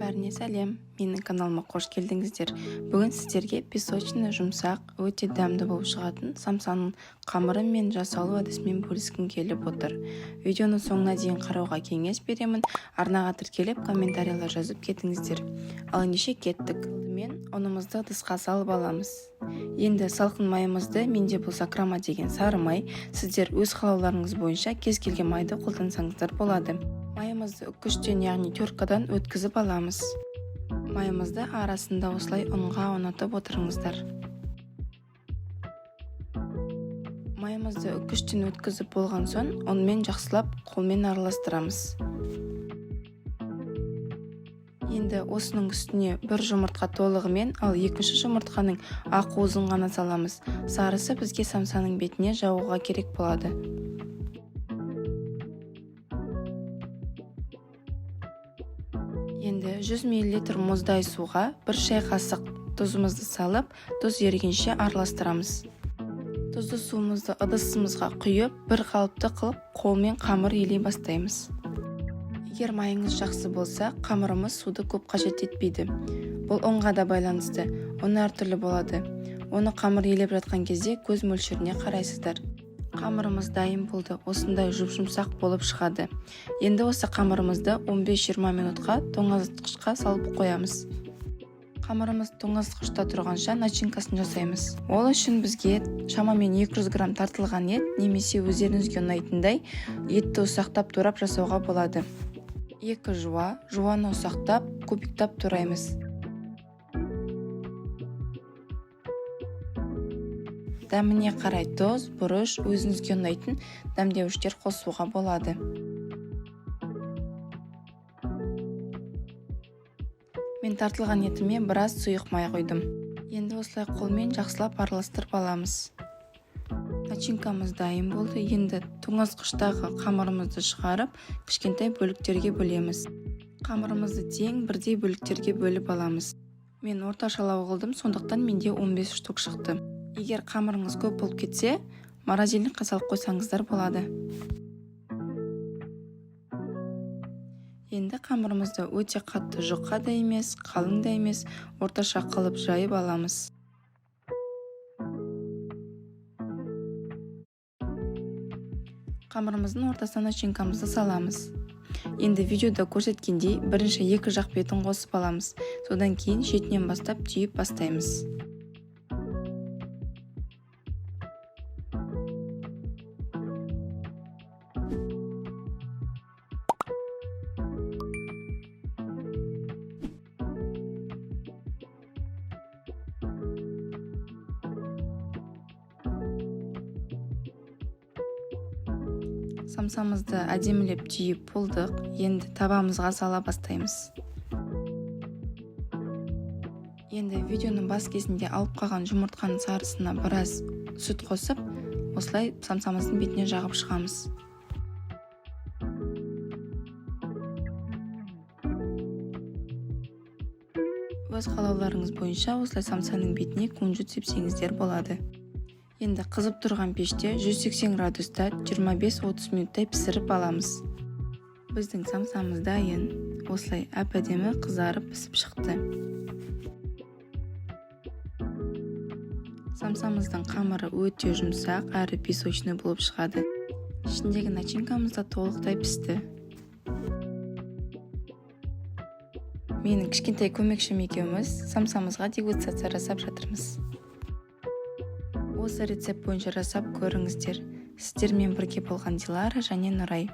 Бәріне сәлем, менің каналыма қош келдіңіздер. Бүгін сіздерге песочный жұмсақ, өте дәмді болып шығатын самсаның қамырымен жасалу әдісімен бөліскім келіп отыр. Видеоны соңына дейін қарауға кеңес беремін. Арнаға тіркеліп, комментариялар жазып кетіңіздер. Ал ендеше кеттік. Мен ұнымызды ыдысқа салып аламыз. Енді салқын майымызды, менде бұл закрама деген сары май, сіздер өз қалауларыңыз бойынша кез келген майды қолдансаңыздар болады. Майымызды үккіштен, яғни теркадан өткізіп аламыз. Майымызды арасында осылай ұнға ұнатып отырыңыздар. Майымызды үккіштен өткізіп болған соң, онымен жақсылап қолмен араластырамыз. Енді осының үстіне бір жұмыртқа толығымен, ал екінші жұмыртқаның ақ уызын ғана саламыз. Сарысы бізге самсаның бетіне жағуға керек болады. Енді 100 мл мұздай суға бір шай қасық тұзымызды салып, тұз ерігенше араластырамыз. Тұзды суымызды ыдысымызға құйып, бір қалыпты қылып, қолмен қамыр елей бастаймыз. Егер майыңыз жақсы болса, қамырымыз суды көп қажет етпейді. Бұл оңға да байланысты, оны әртүрлі болады. Оны қамыр елеп жатқан кезде көз мөлшеріне қарайсыздар. Қамырымыз дайын болды, осындай жұмсақ болып шығады. Енді осы қамырымызды 15-20 минутқа тоңазытқышқа салып қоямыз. Қамырымыз тоңазытқышта тұрғанша начинкасын жасаймыз. Ол үшін бізге шамамен 200 грамм тартылған ет, немесе өздеріңізге ұнайтындай етті ұсақтап турап жасауға болады. 2 жуаны ұсақтап, кубиктап тураймыз. Дәміне қарай тұз, бұрыш, өзіңізге ұнайтын дәмдеуіштер қосуға болады. Мен тартылған етіме біраз сұйық май қойдым. Енді осылай қолмен жақсылап араластырып аламыз. Начинкамыз дайын болды. Енді тоңазытқыштағы қамырымызды шығарып, кішкентай бөліктерге бөлеміз. Қамырымызды тең бірдей бөліктерге бөліп аламыз. Мен орташалау қылдым, сондықтан менде 15 штук шықты. Егер қамырыңыз көп болып кетсе, морозильникке салып қойсаңыздар болады. Енді қамырымызды өте қатты жұқа да емес, қалың да емес, орташа қылып жайып аламыз. Қамырымыздың ортасына начинкамызды саламыз. Енді видеода көрсеткендей, бірінші екі жақ бетін қосып аламыз. Содан кейін шетінен бастап түйіп бастаймыз. Самсамызды әдемілеп түйіп болдық. Енді табамызға сала бастаймыз. Енді видеоның бас кезінде алып қалған жұмыртқаның сарысына біраз сүт қосып, осылай самсамыздың бетіне жағып шығамыз. Өз қалауларыңыз бойынша осылай самсаның бетіне кунжут сепсеңіздер болады. Енді қызып тұрған пеште 180 градуста 25-30 минуттай пісіріп аламыз. Біздің самсамыз дайын. Осылай әп-әдемі қызарып пісіп шықты. Самсамыздың қамыры өте жұмсақ, әрі песочный болып шығады. Ішіндегі начинкамыз да толықтай пісті. Менің кішкентай көмекшім екеуміз самсамызға дегустация жасап жатырмыз. Осы рецепт бойынша жасап көріңіздер. Сіздермен бірге болған Дилара және Нұрай.